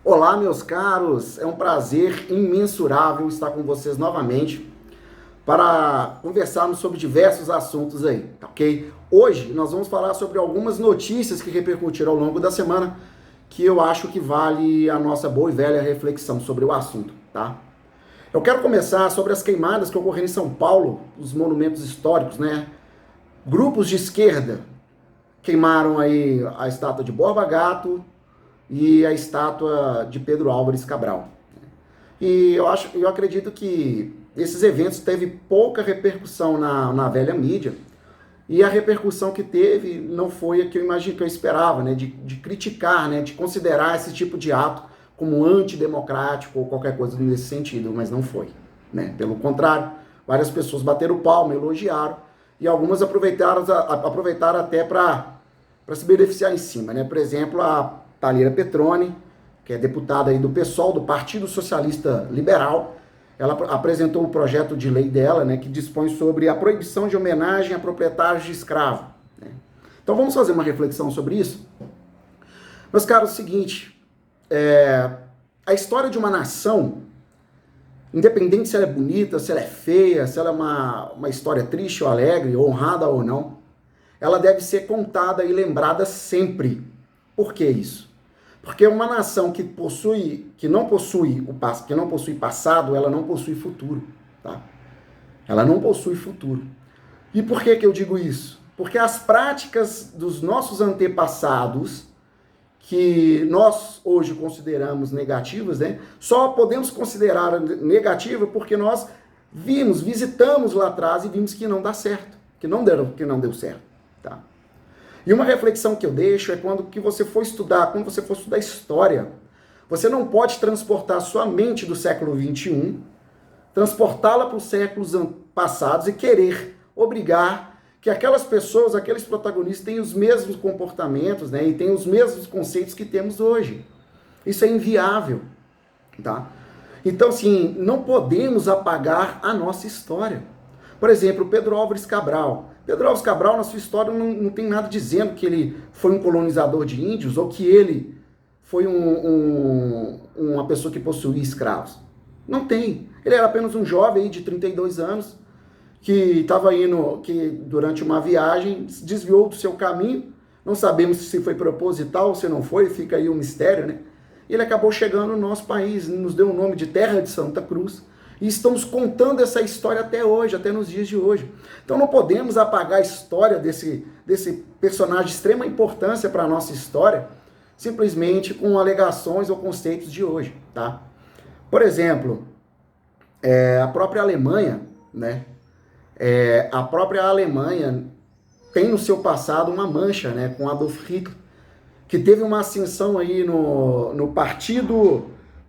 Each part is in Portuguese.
Olá, meus caros, é um prazer imensurável estar com vocês novamente para conversarmos sobre diversos assuntos aí, tá ok? Hoje nós vamos falar sobre algumas notícias que repercutiram ao longo da semana que eu acho que vale a nossa boa e velha reflexão sobre o assunto, tá? Eu quero começar sobre as queimadas que ocorreram em São Paulo, os monumentos históricos, né? Grupos de esquerda queimaram aí a estátua de Borba Gato e a estátua de Pedro Álvares Cabral. E eu acredito que esses eventos teve pouca repercussão na velha mídia, e a repercussão que teve não foi a que eu esperava, né, de criticar, né, de considerar esse tipo de ato como antidemocrático ou qualquer coisa nesse sentido, mas não foi, né? Pelo contrário, várias pessoas bateram palma, elogiaram, e algumas aproveitaram até para se beneficiar em cima, né? Por exemplo, a Thalira Petroni, que é deputada aí do PSOL, do Partido Socialista Liberal, ela apresentou o projeto de lei dela, né, que dispõe sobre a proibição de homenagem a proprietários de escravo, né? Então vamos fazer uma reflexão sobre isso? Meus caros, é o seguinte, a história de uma nação, independente se ela é bonita, se ela é feia, se ela é uma história triste ou alegre, honrada ou não, ela deve ser contada e lembrada sempre. Por que isso? Porque uma nação que não possui passado, ela não possui futuro, tá? Ela não possui futuro. E por que eu digo isso? Porque as práticas dos nossos antepassados, que nós hoje consideramos negativas, né? Só podemos considerar negativa porque nós visitamos lá atrás e vimos que não dá certo, que não deu certo, tá? E uma reflexão que eu deixo é quando você for estudar história, você não pode transportar sua mente do século XXI, transportá-la para os séculos passados e querer obrigar que aquelas pessoas, aqueles protagonistas tenham os mesmos comportamentos, né, e tenham os mesmos conceitos que temos hoje. Isso é inviável, tá? Então, assim, não podemos apagar a nossa história. Por exemplo, Pedro Álvares Cabral. Pedro Álvares Cabral, na sua história, não tem nada dizendo que ele foi um colonizador de índios ou que ele foi uma pessoa que possuía escravos. Não tem. Ele era apenas um jovem aí de 32 anos que estava que durante uma viagem desviou do seu caminho. Não sabemos se foi proposital ou se não foi, fica aí um mistério, né? Ele acabou chegando no nosso país, nos deu o nome de Terra de Santa Cruz. E estamos contando essa história até hoje, até nos dias de hoje. Então não podemos apagar a história desse personagem de extrema importância para a nossa história, simplesmente com alegações ou conceitos de hoje, tá? Por exemplo, a própria Alemanha, né? A própria Alemanha tem no seu passado uma mancha, né, com Adolf Hitler, que teve uma ascensão aí no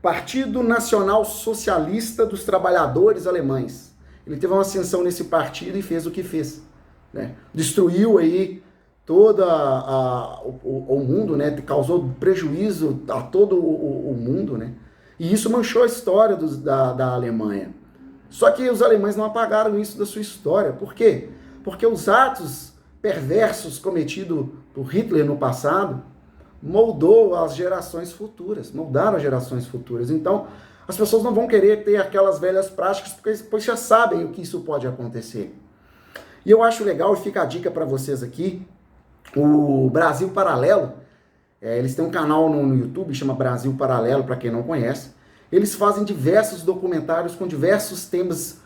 Partido Nacional Socialista dos Trabalhadores Alemães. Ele teve uma ascensão nesse partido e fez o que fez, né? Destruiu aí todo o mundo, né? Causou prejuízo a todo o mundo, né? E isso manchou a história da Alemanha. Só que os alemães não apagaram isso da sua história. Por quê? Porque os atos perversos cometidos por Hitler no passado moldaram as gerações futuras. Então, as pessoas não vão querer ter aquelas velhas práticas, pois já sabem o que isso pode acontecer. E eu acho legal, e fica a dica para vocês aqui, o Brasil Paralelo, eles têm um canal no YouTube, chama Brasil Paralelo, para quem não conhece. Eles fazem diversos documentários com diversos temas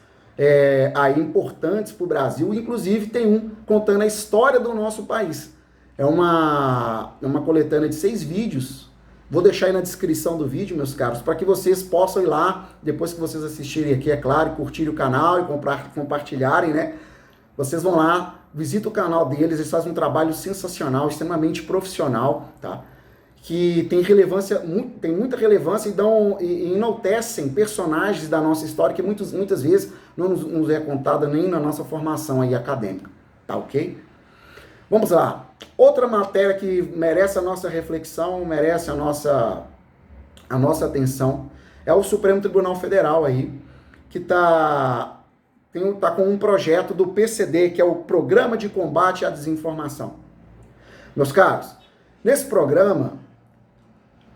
aí importantes para o Brasil, inclusive tem um contando a história do nosso país. É uma coletânea de 6 vídeos. Vou deixar aí na descrição do vídeo, meus caros, para que vocês possam ir lá, depois que vocês assistirem aqui, é claro, curtirem o canal e compartilharem, né? Vocês vão lá, visitam o canal deles, eles fazem um trabalho sensacional, extremamente profissional, tá? Que tem muita relevância e enaltecem personagens da nossa história que muitas vezes não nos é contada nem na nossa formação aí acadêmica, tá ok? Vamos lá. Outra matéria que merece a nossa reflexão, merece a nossa atenção, é o Supremo Tribunal Federal aí, que tá com um projeto do PCD, que é o Programa de Combate à Desinformação. Meus caros, nesse programa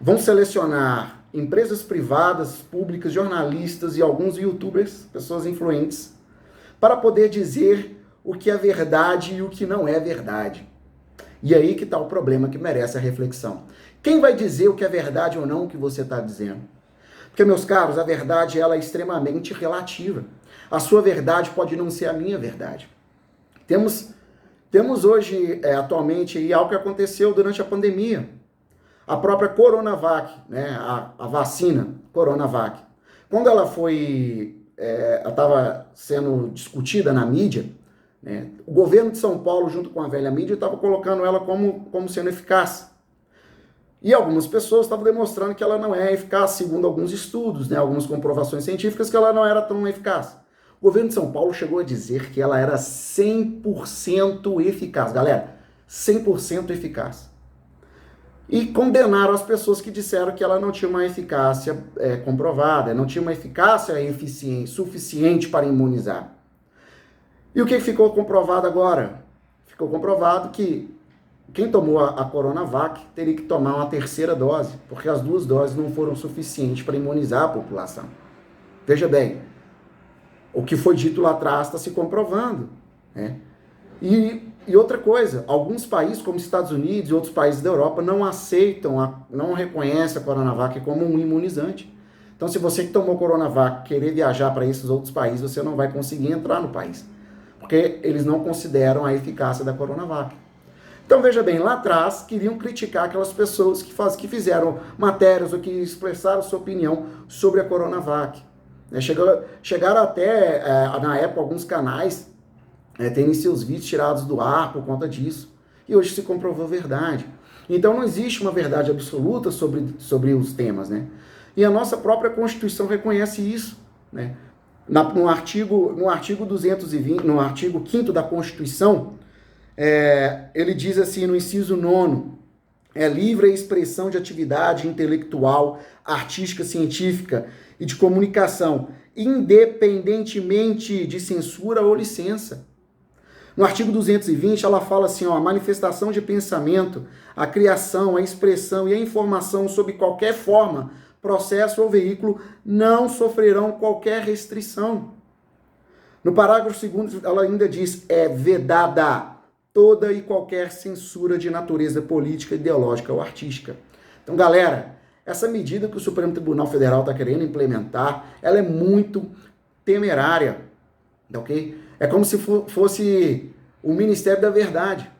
vão selecionar empresas privadas, públicas, jornalistas e alguns youtubers, pessoas influentes, para poder dizer o que é verdade e o que não é verdade. E aí que está o problema que merece a reflexão. Quem vai dizer o que é verdade ou não o que você está dizendo? Porque, meus caros, a verdade ela é extremamente relativa. A sua verdade pode não ser a minha verdade. Temos hoje, atualmente, aí, algo que aconteceu durante a pandemia. A própria Coronavac, né, a vacina Coronavac, quando ela estava sendo discutida na mídia, né, o governo de São Paulo, junto com a velha mídia, estava colocando ela como sendo eficaz. E algumas pessoas estavam demonstrando que ela não é eficaz, segundo alguns estudos, né, algumas comprovações científicas, que ela não era tão eficaz. O governo de São Paulo chegou a dizer que ela era 100% eficaz. Galera, 100% eficaz. E condenaram as pessoas que disseram que ela não tinha uma eficácia comprovada, não tinha uma eficácia suficiente para imunizar. E o que ficou comprovado agora? Ficou comprovado que quem tomou a Coronavac teria que tomar uma terceira dose, porque as 2 doses não foram suficientes para imunizar a população. Veja bem, o que foi dito lá atrás está se comprovando, né? E outra coisa, alguns países, como Estados Unidos e outros países da Europa, não aceitam, não reconhecem a Coronavac como um imunizante. Então, se você que tomou Coronavac querer viajar para esses outros países, você não vai conseguir entrar no país, porque eles não consideram a eficácia da Coronavac. Então, veja bem, lá atrás, queriam criticar aquelas pessoas que fizeram matérias ou que expressaram sua opinião sobre a Coronavac. Chegaram até, na época, alguns canais terem seus vídeos tirados do ar por conta disso. E hoje se comprovou verdade. Então não existe uma verdade absoluta sobre os temas, né? E a nossa própria Constituição reconhece isso, né? No artigo 220, no artigo 5º da Constituição, ele diz assim, no inciso 9º, é livre a expressão de atividade intelectual, artística, científica e de comunicação, independentemente de censura ou licença. No artigo 220, ela fala assim, a manifestação de pensamento, a criação, a expressão e a informação sob qualquer forma, processo ou veículo não sofrerão qualquer restrição. No parágrafo 2º, ela ainda diz, é vedada toda e qualquer censura de natureza política, ideológica ou artística. Então, galera, essa medida que o Supremo Tribunal Federal está querendo implementar, ela é muito temerária, ok? É como se fosse o Ministério da Verdade.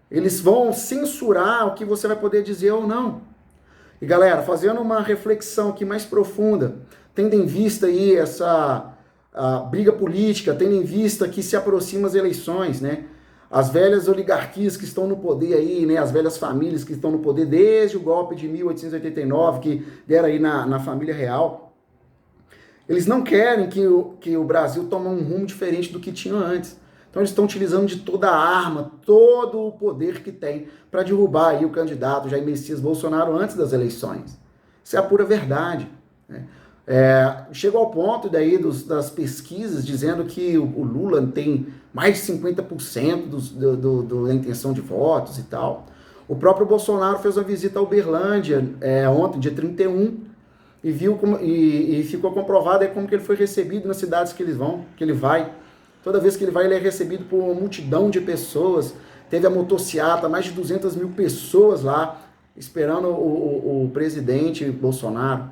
Eles vão censurar o que você vai poder dizer ou não. E galera, fazendo uma reflexão aqui mais profunda, tendo em vista aí essa briga política, tendo em vista que se aproximam as eleições, né? As velhas oligarquias que estão no poder aí, né? As velhas famílias que estão no poder desde o golpe de 1889, que deram aí na família real. Eles não querem que o Brasil tome um rumo diferente do que tinha antes. Então eles estão utilizando de toda a arma, todo o poder que tem para derrubar aí o candidato Jair Messias Bolsonaro antes das eleições. Isso é a pura verdade, né? Chegou ao ponto daí das pesquisas dizendo que o Lula tem mais de 50% da intenção de votos e tal. O próprio Bolsonaro fez uma visita a Uberlândia ontem, dia 31, e viu e ficou comprovado como que ele foi recebido nas cidades que ele vai. Toda vez que ele vai, ele é recebido por uma multidão de pessoas. Teve a motociata, mais de 200 mil pessoas lá, esperando o presidente Bolsonaro.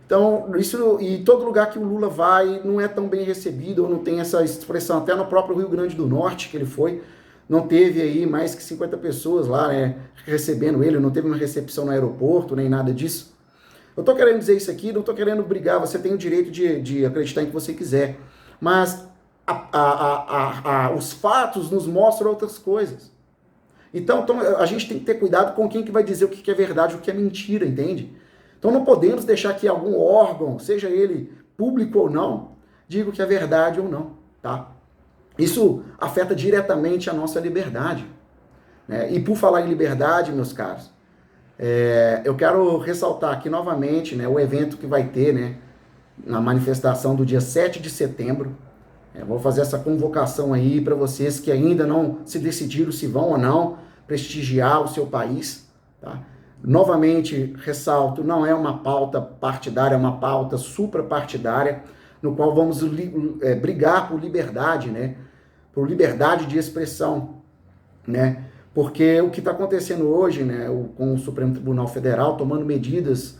Então, e todo lugar que o Lula vai não é tão bem recebido, ou não tem essa expressão. Até no próprio Rio Grande do Norte, que ele foi, não teve aí mais que 50 pessoas lá, né, recebendo ele, não teve uma recepção no aeroporto, nem nada disso. Eu tô querendo dizer isso aqui, não tô querendo brigar, você tem o direito de acreditar em que você quiser, mas os fatos nos mostram outras coisas. Então, a gente tem que ter cuidado com quem que vai dizer o que é verdade e o que é mentira, entende? Então não podemos deixar que algum órgão, seja ele público ou não, diga o que é verdade ou não, tá? Isso afeta diretamente a nossa liberdade, né? E por falar em liberdade, meus caros, eu quero ressaltar aqui novamente, né, o evento que vai ter, né, na manifestação do dia 7 de setembro. Vou fazer essa convocação aí para vocês que ainda não se decidiram se vão ou não prestigiar o seu país, tá? Novamente, ressalto, não é uma pauta partidária, é uma pauta suprapartidária, no qual vamos brigar por liberdade, né? Por liberdade de expressão, né? Porque o que está acontecendo hoje, né, com o Supremo Tribunal Federal tomando medidas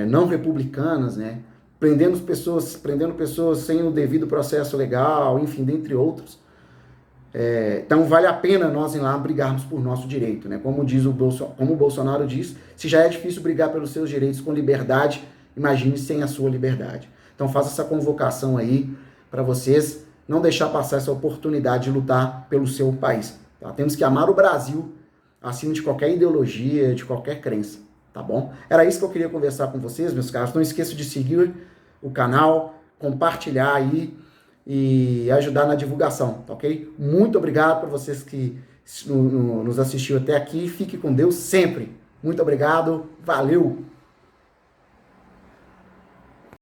não republicanas, né? Prendendo pessoas sem o devido processo legal, enfim, dentre outros. Então vale a pena nós ir lá brigarmos por nosso direito, né? Como o Bolsonaro diz, se já é difícil brigar pelos seus direitos com liberdade, imagine sem a sua liberdade. Então faça essa convocação aí para vocês não deixar passar essa oportunidade de lutar pelo seu país. Tá? Temos que amar o Brasil acima de qualquer ideologia, de qualquer crença, tá bom? Era isso que eu queria conversar com vocês, meus caros. Não esqueça de seguir o canal, compartilhar aí e ajudar na divulgação, tá ok? Muito obrigado por vocês que nos assistiu até aqui. Fique com Deus sempre. Muito obrigado. Valeu!